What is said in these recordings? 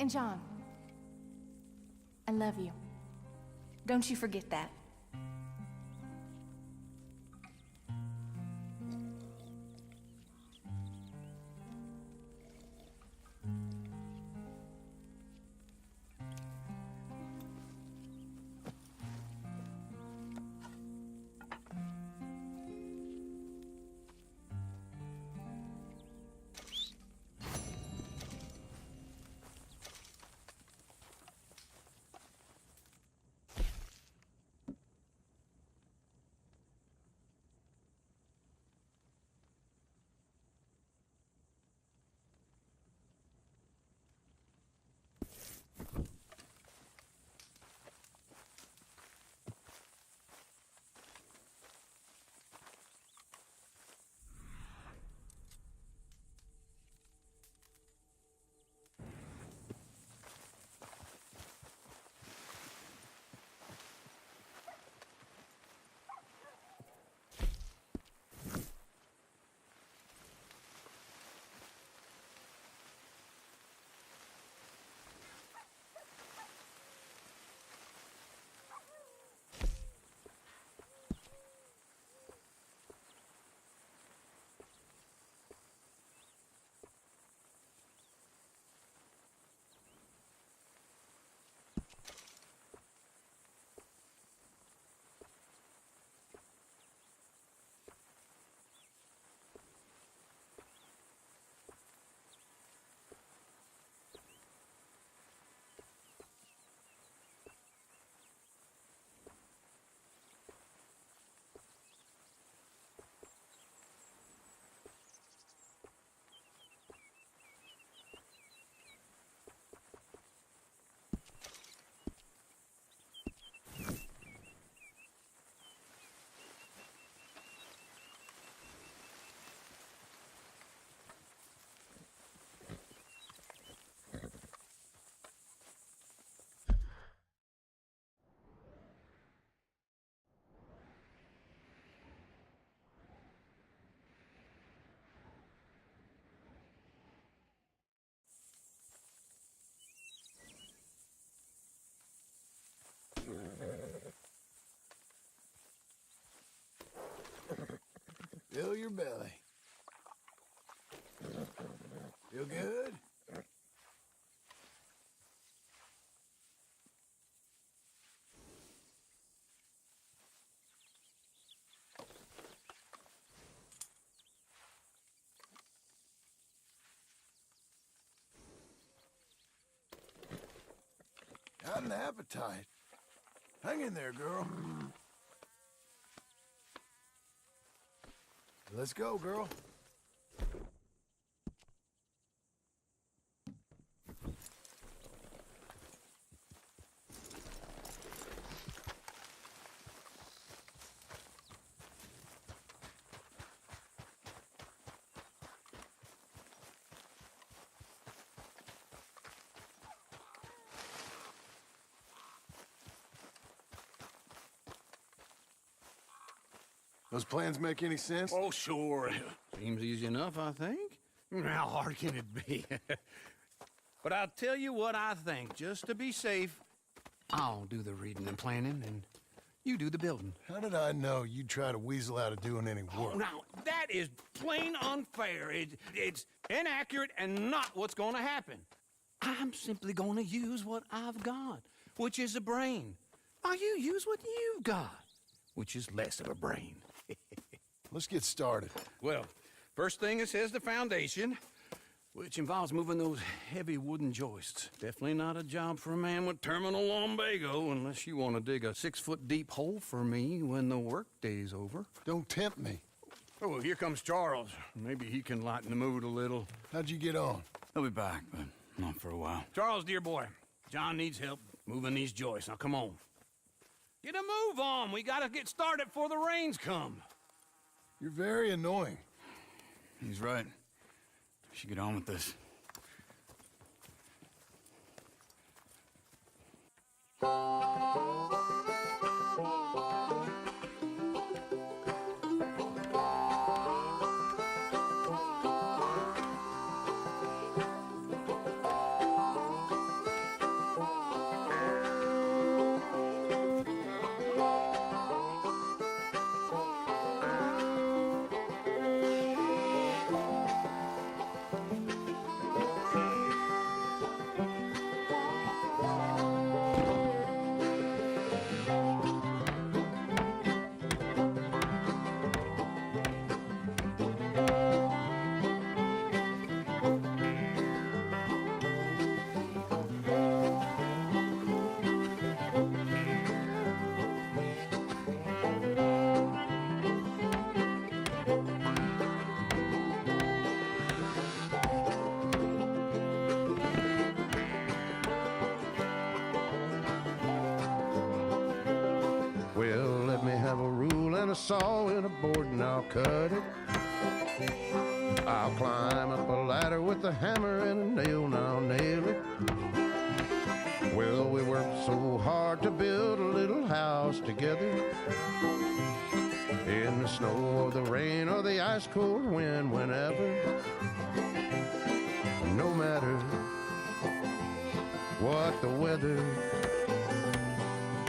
And John, I love you. Don't you forget that. Fill your belly. Feel good? Got an appetite. Hang in there, girl. Let's go, girl. Those plans make any sense? Oh, sure. Seems easy enough, I think. How hard can it be? But I'll tell you what I think. Just to be safe, I'll do the reading and planning, and you do the building. How did I know you'd try to weasel out of doing any work? Now, that is plain unfair. It's inaccurate and not what's going to happen. I'm simply going to use what I've got, which is a brain. While you use what you've got, which is less of a brain. Let's get started. Well, first thing it says the foundation, which involves moving those heavy wooden joists. Definitely not a job for a man with terminal lumbago, unless you want to dig a 6-foot deep hole for me when the workday's over. Don't tempt me. Oh, here comes Charles. Maybe he can lighten the mood a little. How'd you get on? He'll be back, but not for a while. Charles, dear boy, John needs help moving these joists. Now, come on. Get a move on. We gotta get started before the rains come. You're very annoying. He's right. We should get on with this. saw in a board and I'll cut it. I'll climb up a ladder with a hammer and a nail and I'll nail it. Well, we worked so hard to build a little house together. In the snow or the rain or the ice cold wind, whenever. No matter what the weather,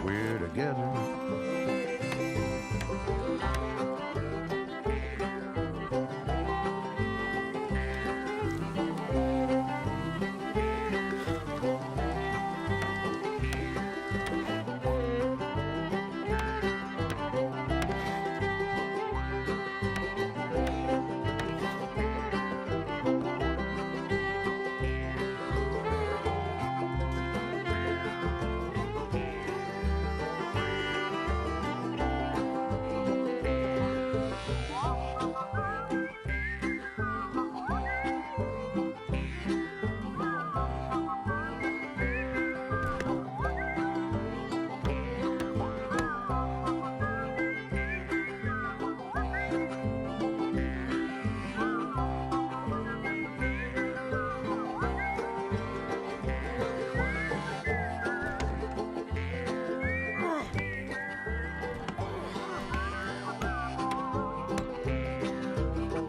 we're together.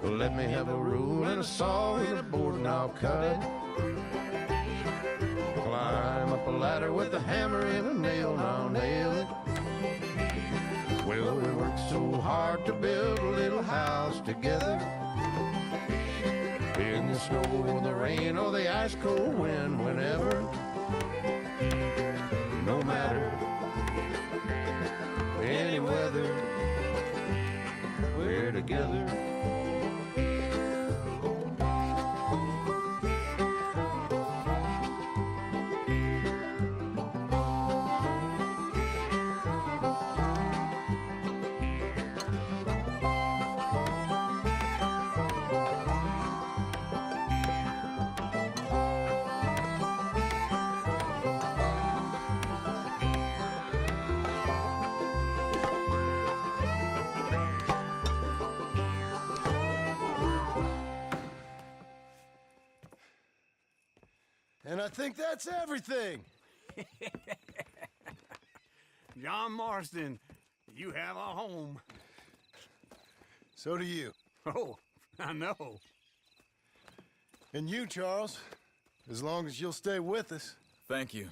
Let me have a rule and a saw and a board and I'll cut it. Climb up a ladder with a hammer and a nail and I'll nail it. Well, we worked so hard to build a little house together. In the snow or the rain or the ice cold wind, whenever. No matter any weather, we're together. And I think that's everything. John Marston, you have a home. So do you. Oh, I know. And you, Charles, as long as you'll stay with us. Thank you.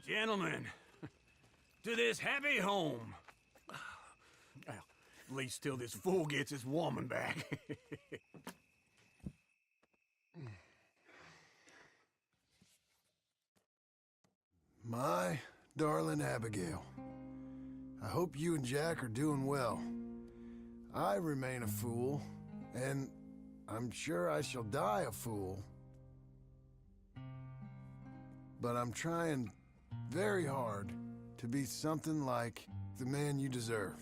Gentlemen, to this happy home. Well, at least till this fool gets his woman back. My darling Abigail, I hope you and Jack are doing well. I remain a fool, and I'm sure I shall die a fool. But I'm trying very hard to be something like the man you deserve.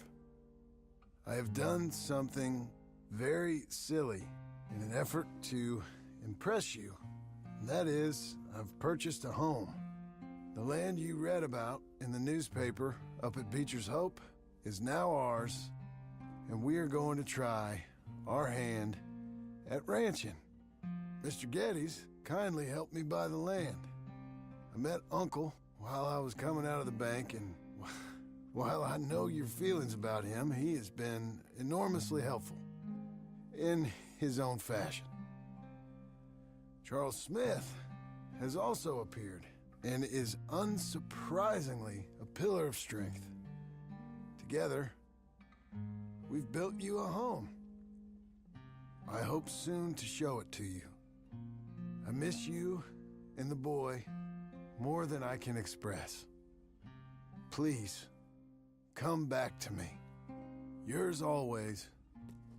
I have done something very silly in an effort to impress you, and that is, I've purchased a home. The land you read about in the newspaper up at Beecher's Hope is now ours, and we are going to try our hand at ranching. Mr. Geddes kindly helped me buy the land. I met Uncle while I was coming out of the bank, and while I know your feelings about him, he has been enormously helpful in his own fashion. Charles Smith has also appeared and is unsurprisingly a pillar of strength. Together, we've built you a home. I hope soon to show it to you. I miss you and the boy more than I can express. Please, come back to me. Yours always,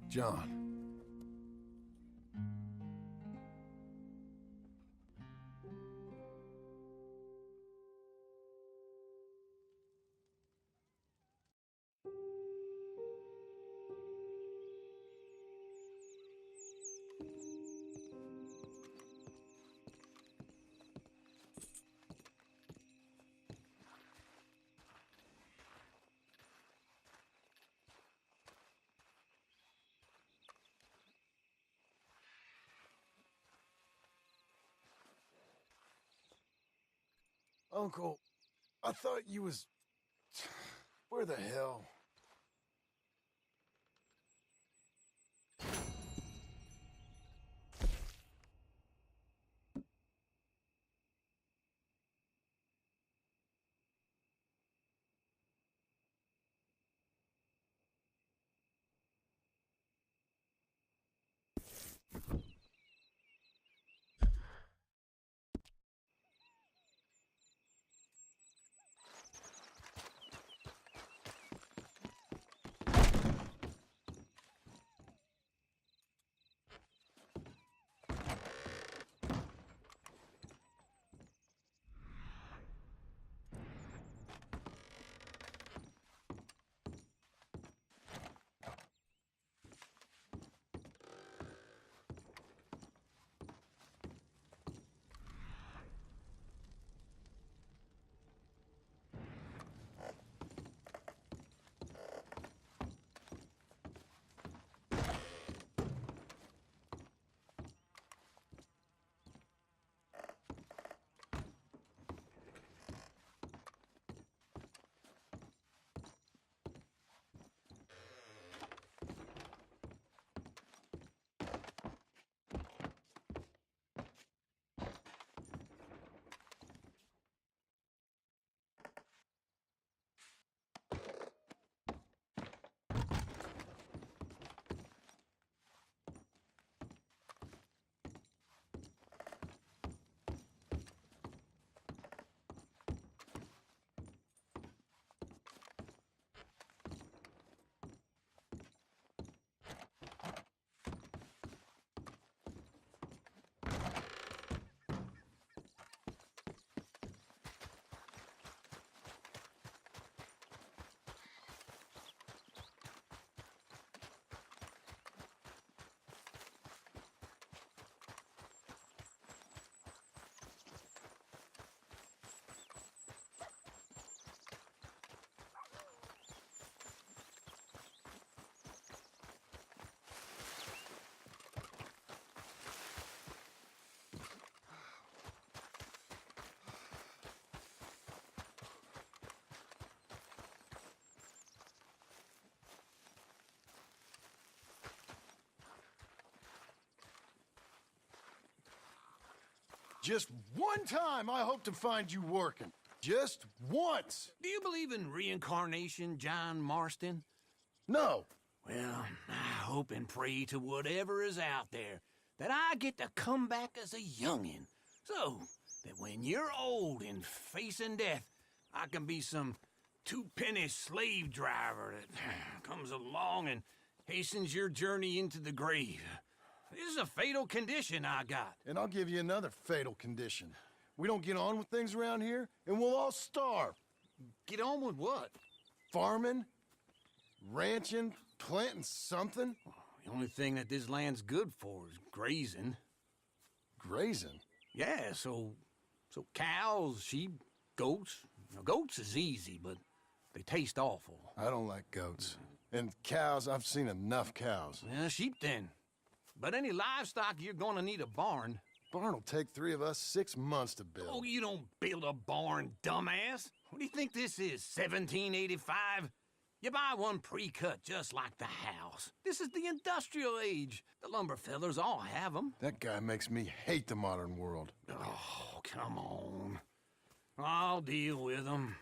John. Uncle, I thought you was... Where the hell? Just one time I hope to find you working. Just once. Do you believe in reincarnation, John Marston? No. Well, I hope and pray to whatever is out there that I get to come back as a youngin', so that when you're old and facing death, I can be some two-penny slave driver that comes along and hastens your journey into the grave. This is a fatal condition I got. And I'll give you another fatal condition. We don't get on with things around here, and we'll all starve. Get on with what? Farming, ranching, planting something. The only thing that this land's good for is grazing. Grazing? Yeah, so cows, sheep, goats. Now, goats is easy, but they taste awful. I don't like goats. And cows, I've seen enough cows. Yeah, sheep then. But any livestock, you're gonna need a barn. Barn will take 3 of us 6 months to build. Oh, you don't build a barn, dumbass. What do you think this is, 1785? You buy one pre-cut just like the house. This is the industrial age. The lumber fellers all have them. That guy makes me hate the modern world. Oh, come on. I'll deal with them.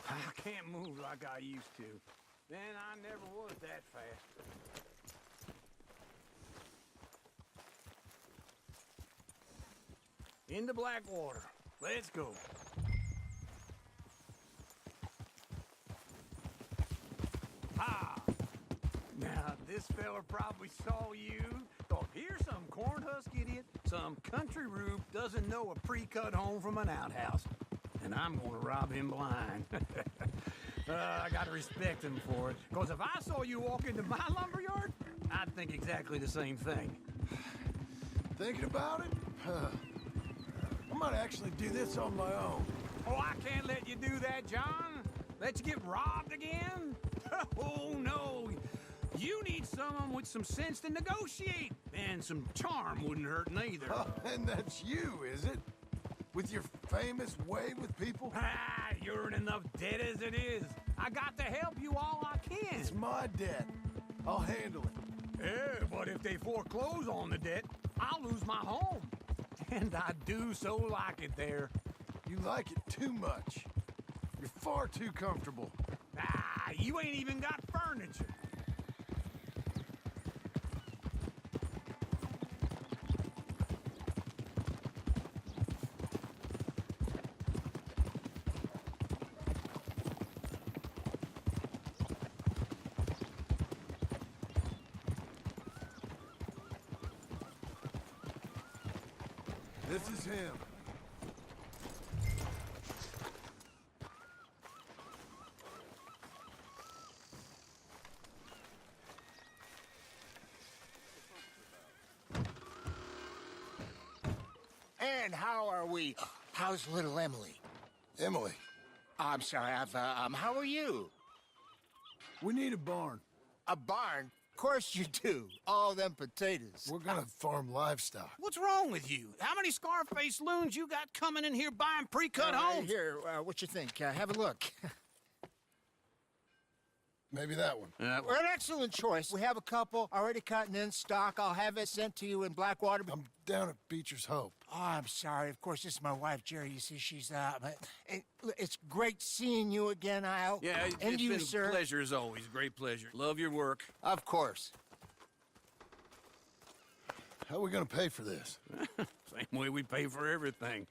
I can't move like I used to. Then I never was that fast. Into Blackwater. Let's go. Ha! Now, this fella probably saw you. Thought, here's some corn husk idiot. Some country rube doesn't know a pre-cut home from an outhouse. And I'm gonna rob him blind. I gotta respect him for it. Because if I saw you walk into my lumberyard, I'd think exactly the same thing. Thinking about it? I might actually do this on my own. Oh, I can't let you do that, John. Let you get robbed again? Oh, no. You need someone with some sense to negotiate. And some charm wouldn't hurt neither. Oh, and that's you, is it? With your famous way with people? Ah, you're in enough debt as it is. I got to help you all I can. It's my debt. I'll handle it. Yeah, but if they foreclose on the debt, I'll lose my home. And I do so like it there. You like it too much. You're far too comfortable. Ah, you ain't even got furniture. This is him. And how are we? How's little Emily? Emily, I'm sorry, how are you? we need a barn. A barn? Of course you do. All them potatoes. We're gonna farm livestock. What's wrong with you? How many Scarface loons you got coming in here buying pre-cut homes? Here, what you think? Have a look. Maybe that one. We're an excellent choice. We have a couple already cut and in stock. I'll have it sent to you in Blackwater. I'm down at Beecher's Hope. Oh, I'm sorry. Of course, this is my wife, Jerry. You see, she's it's great seeing you again, Al. Yeah, and it's you, been sir. a pleasure as always. Great pleasure. Love your work. Of course. How are we gonna pay for this? Same way we pay for everything.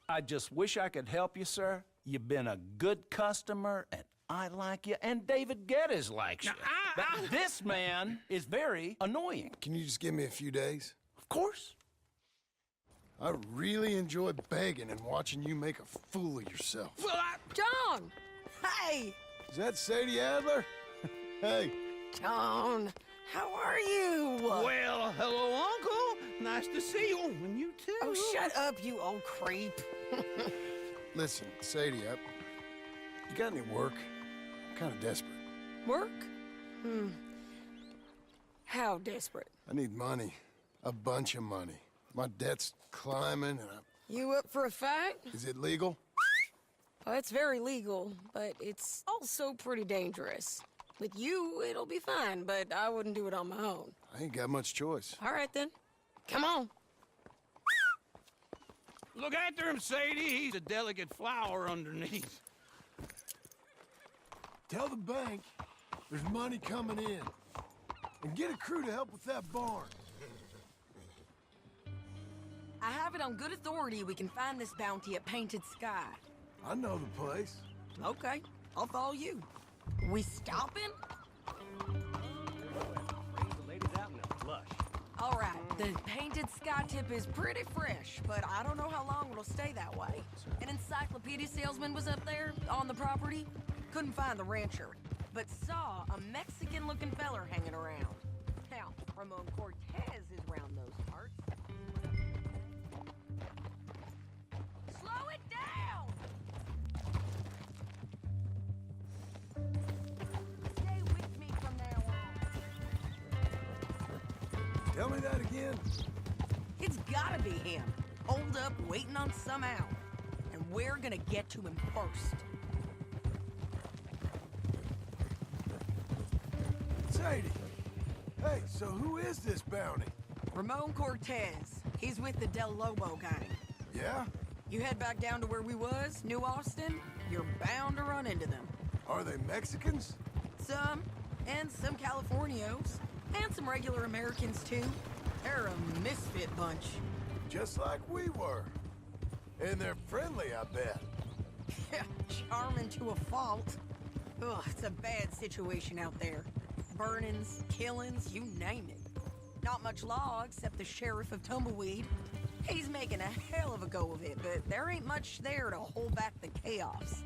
I just wish I could help you, sir. You've been a good customer, and I like you, and David Geddes likes you. Now, But this man is very annoying. Can you just give me a few days? Of course. I really enjoy begging and watching you make a fool of yourself. Well, John! Hey! Is that Sadie Adler? Hey, John, how are you? well, hello, Uncle. Nice to see you. And you too. Oh, shut up, you old creep. listen, Sadie, you got any work? I'm kind of desperate. Work? How desperate? I need money. A bunch of money. My debt's climbing, and You up for a fight? is it legal? Well, it's very legal, but it's also pretty dangerous. With you, it'll be fine, but I wouldn't do it on my own. I ain't got much choice. All right, then. Come on. Look after him, Sadie. He's a delicate flower underneath. Tell the bank there's money coming in. And get a crew to help with that barn. I have it on good authority we can find this bounty at Painted Sky. I know the place. Okay, I'll follow you. We stopping? All right, the Painted Sky tip is pretty fresh, but I don't know how long it'll stay that way. An encyclopedia salesman was up there on the property. Couldn't find the rancher, but saw a Mexican-looking feller hanging around. Now, Ramon Cortez is round those parts. Slow it down! Stay with me from now on. Tell me that again. It's gotta be him. Hold up, waiting on some out. And we're gonna get to him first. Sadie. Hey, so who is this bounty? Ramon Cortez. He's with the Del Lobo gang. Yeah? You head back down to where we was, New Austin, you're bound to run into them. Are they Mexicans? Some, and some Californios, and some regular Americans too. They're a misfit bunch. Just like we were. And they're friendly, I bet. Charming to a fault. Ugh, it's a bad situation out there. Burnings, killings, you name it. Not much law except the sheriff of Tumbleweed. He's making a hell of a go of it, but there ain't much there to hold back the chaos.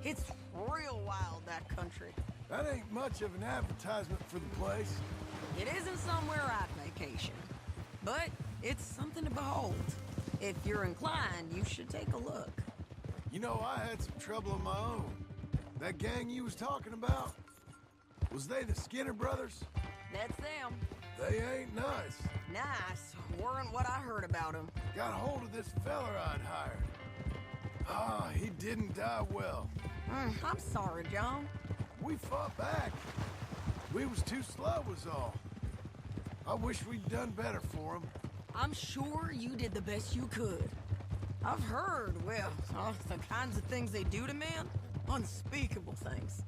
It's real wild, that country. That ain't much of an advertisement for the place. It isn't somewhere I'd vacation, but it's something to behold. If you're inclined, you should take a look. You know, I had some trouble of my own. That gang you was talking about, Was they the Skinner brothers? That's them. They ain't nice. Nice. Weren't what I heard about them. Got hold of this feller I'd hired. Ah, he didn't die well. I'm sorry, John. We fought back. We was too slow was all. I wish we'd done better for him. I'm sure you did the best you could. I've heard, well, the kinds of things they do to men. Unspeakable things.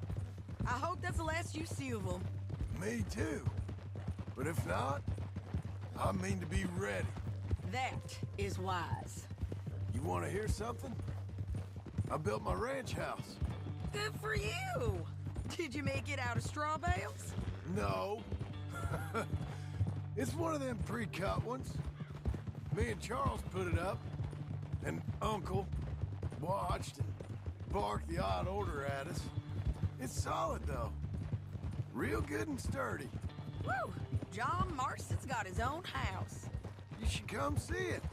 I hope that's the last you see of them. Me too. But if not, I mean to be ready. That is wise. You want to hear something? I built my ranch house. Good for you. Did you make it out of straw bales? No. It's one of them pre-cut ones. Me and Charles put it up, and Uncle watched and barked the odd order at us. It's solid, though. Real good and sturdy. Woo! John Marston's got his own house. You should come see it.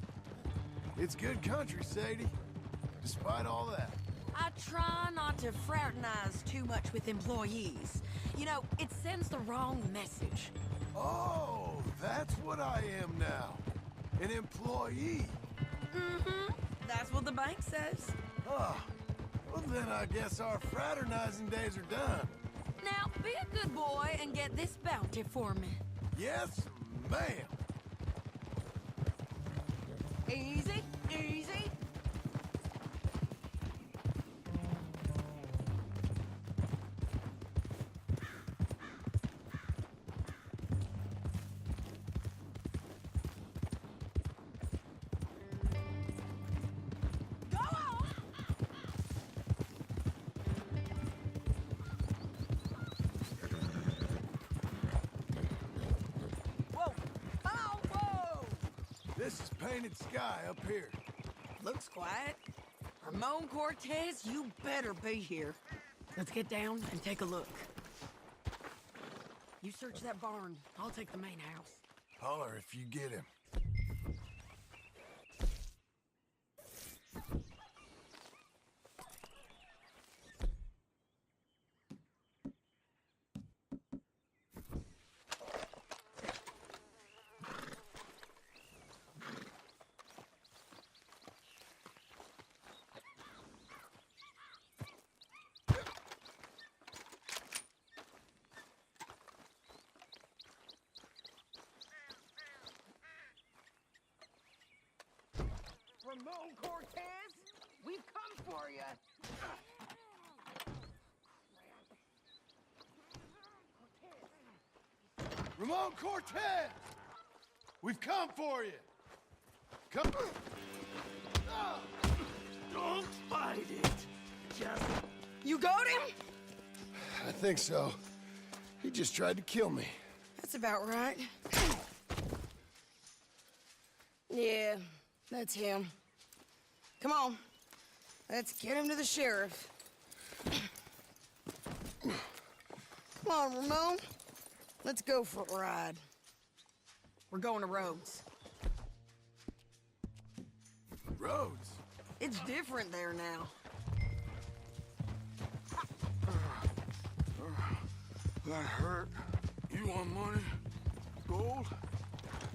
It's good country, Sadie. Despite all that. I try not to fraternize too much with employees. You know, it sends the wrong message. Oh, that's what I am now. An employee. Mm-hmm. That's what the bank says. Oh, well then I guess our fraternizing days are done. Now, be a good boy and get this bounty for me. Yes, ma'am. Easy, easy. Go on! Whoa! Oh, whoa! This is painted sky up here. Looks quiet. Ramon Cortez, you better be here. Let's get down and take a look. You search that barn. I'll take the main house. Holler if you get him. Ramon Cortez, we've come for you. Ramon Cortez! We've come for you! Come... Ah! Don't fight it. Just... You got him? I think so. He just tried to kill me. That's about right. Yeah, that's him. Come on. Let's get him to the sheriff. Come on, Ramon. Let's go for a ride. We're going to Rhodes. Rhodes? It's different there now. That hurt. You want money? Gold?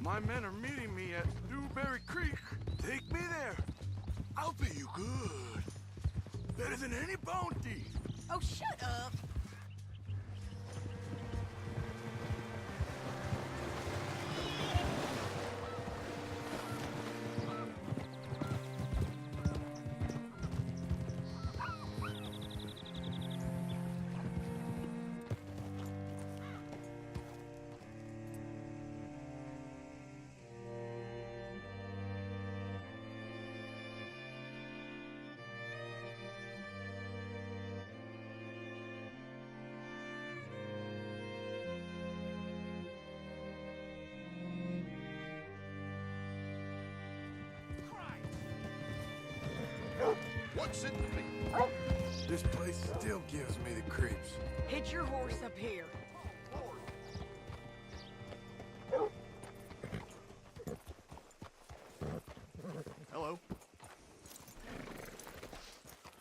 My men are meeting me at Newberry Creek. Take me there. I'll pay you good. Better than any bounty. Oh, shut up. What's it? This place still gives me the creeps. Hitch your horse up here. Hello.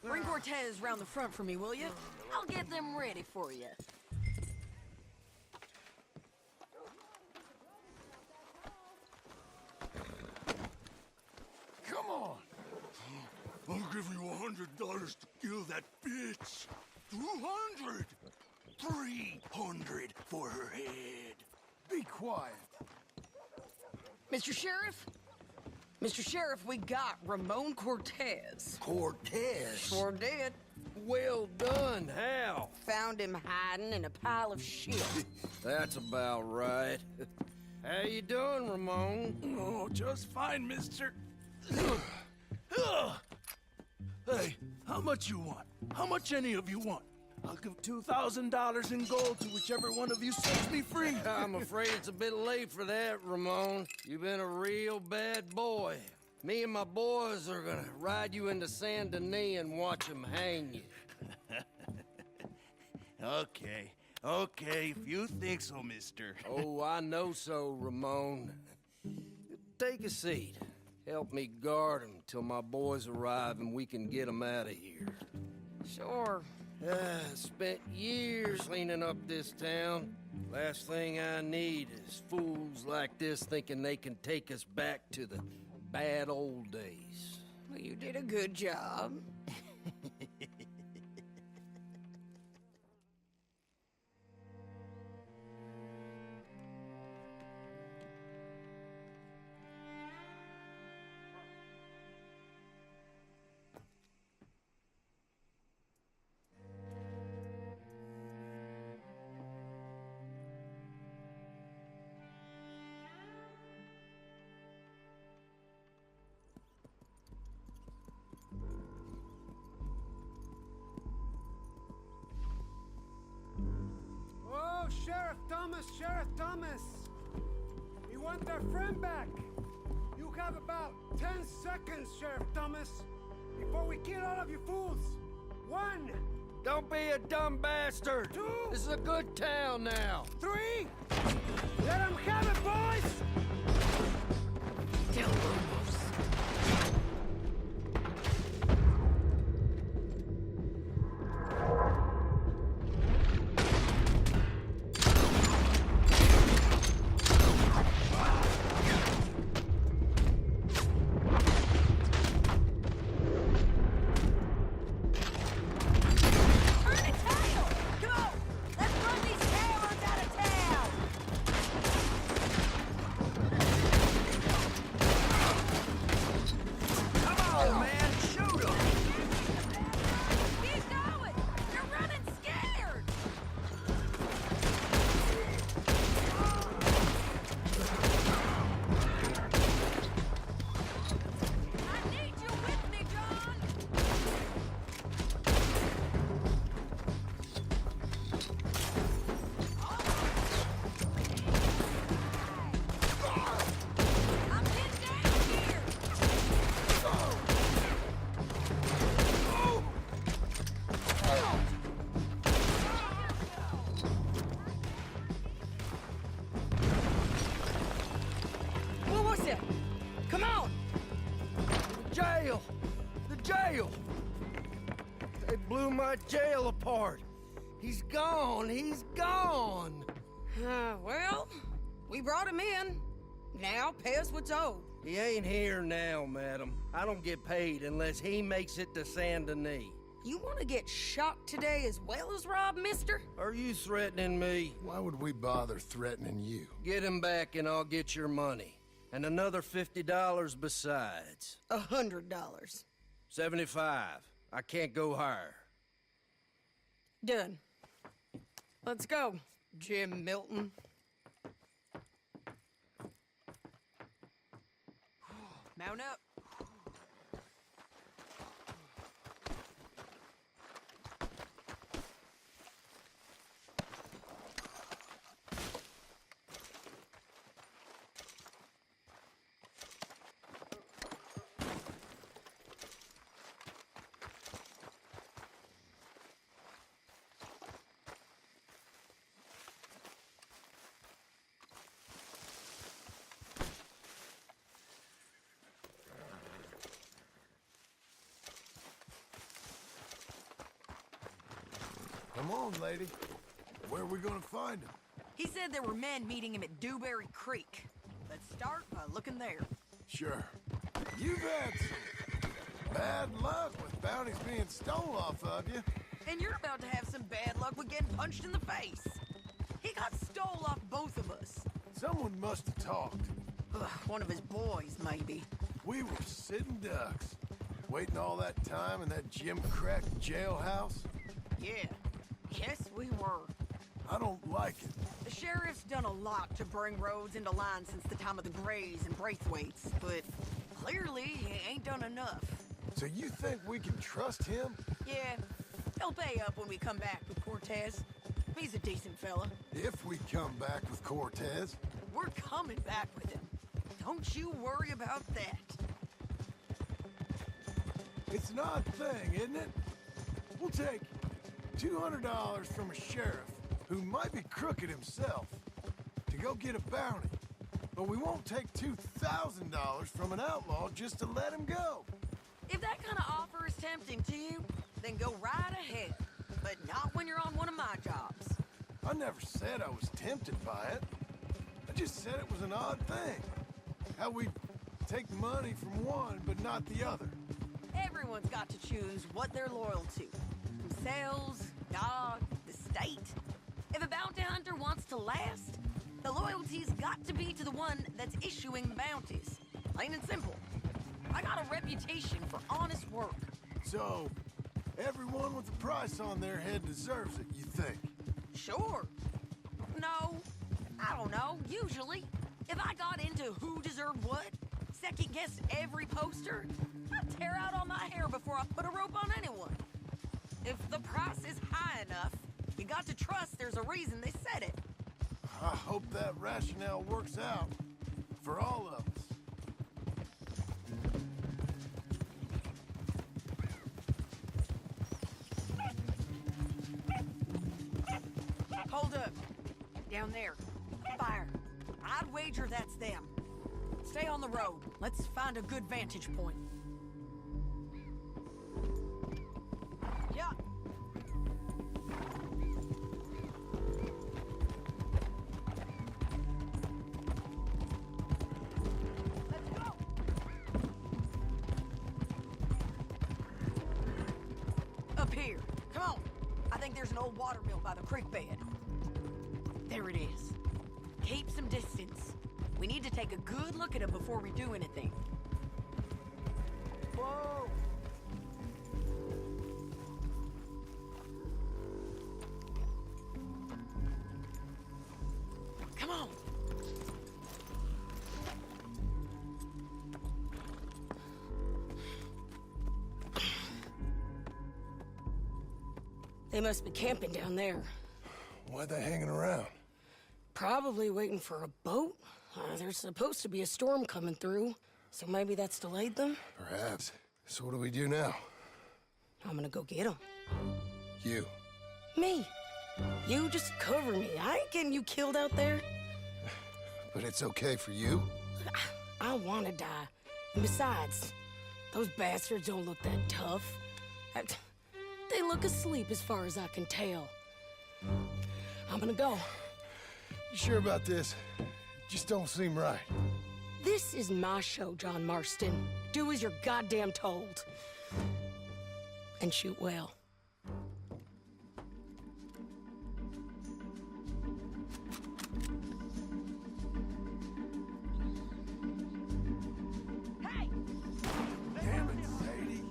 Bring Cortez round the front for me, will you? I'll get them ready for you. give you $100 to kill that bitch. 200. 300 for her head. Be quiet. Mr. Sheriff? Mr. Sheriff, we got Ramon Cortez. Cortez? Sure did. Well done, Hal. Found him hiding in a pile of shit. That's about right. How you doing, Ramon? Oh, just fine, mister. Hey, how much you want? How much any of you want? I'll give $2,000 in gold to whichever one of you sets me free. I'm afraid it's a bit late for that, Ramon. You've been a real bad boy. Me and my boys are gonna ride you into Saint Denis and watch them hang you. Okay, if you think so, mister. Oh, I know so, Ramon. Take a seat. Help me guard him till my boys arrive and we can get them out of here. Sure. Spent years cleaning up this town. Last thing I need is fools like this thinking they can take us back to the bad old days. Well, you did a good job. Sheriff Thomas! We want our friend back! You have about 10 seconds, Sheriff Thomas, before we kill all of you fools! 1! Don't be a dumb bastard! 2! This is a good town now! 3! Let them have it, boys! Kill Lumos. Come on! Jail! The jail! They blew my jail apart. He's gone. He's gone. Well, we brought him in. Now pay us what's owed. He ain't here now, madam. I don't get paid unless he makes it to Saint Denis. You want to get shot today as well as rob, mister? Are you threatening me? Why would we bother threatening you? Get him back and I'll get your money. And another $50 besides. $100. 75. I can't go higher. Done. Let's go, Jim Milton. Mount up. Come on, lady. Where are we gonna find him? He said there were men meeting him at Dewberry Creek. Let's start by looking there. Sure. You've had some Bad luck with bounties being stolen off of you. And you're about to have some bad luck with getting punched in the face. He got stole off both of us. Someone must have talked. Ugh, one of his boys, maybe. We were sitting ducks, waiting all that time in that Jim-crack jailhouse. Yeah. Yes, we were. I don't like it. The sheriff's done a lot to bring roads into line since the time of the Grays and Braithwaites, but clearly he ain't done enough. So you think we can trust him? Yeah, he'll pay up when we come back with Cortez. He's a decent fella. If we come back with Cortez. We're coming back with him. Don't you worry about that. It's an odd thing, isn't it? We'll take $200 from a sheriff who might be crooked himself to go get a bounty. But we won't take $2,000 from an outlaw just to let him go. If that kind of offer is tempting to you, then go right ahead. But not when you're on one of my jobs. I never said I was tempted by it. I just said it was an odd thing. How we take money from one but not the other. Everyone's got to choose what they're loyal to. Themselves, God, the state. If a bounty hunter wants to last, the loyalty's got to be to the one that's issuing the bounties. Plain and simple. I got a reputation for honest work. So, everyone with a price on their head deserves it, you think? Sure. No, I don't know, usually. If I got into who deserved what, second-guessed every poster, I'd tear out all my hair before I put a rope on anyone. If the price is high enough, you got to trust there's a reason they said it. I hope that rationale works out for all of us. Hold up. Down there. Fire. I'd wager that's them. Stay on the road. Let's find a good vantage point. Yeah. Let's go. Up here. Come on. I think there's an old water mill by the creek bed. There it is. Keep some distance. We need to take a good look at him before we do anything. Whoa! Come on! They must be camping down there. Why are they hanging around? Probably waiting for a boat. There's supposed to be a storm coming through, so maybe that's delayed them? Perhaps. So what do we do now? I'm gonna go get them. You. Me? You just cover me. I ain't getting you killed out there. But it's okay for you? I wanna die. And besides, those bastards don't look that tough. They look asleep as far as I can tell. I'm gonna go. You sure about this? Just don't seem right. This is my show, John Marston. Do as you're goddamn told. And shoot well. Hey! Damn it, Sadie.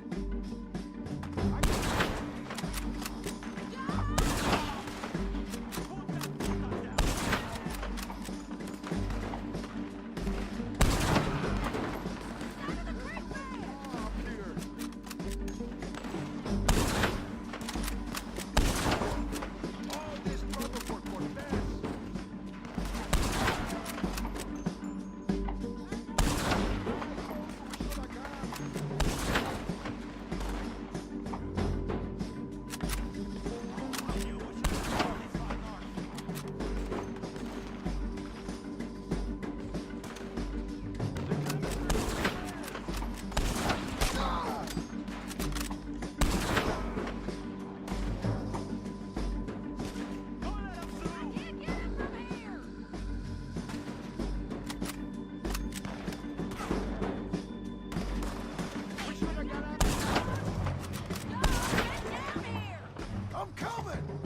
I'm coming!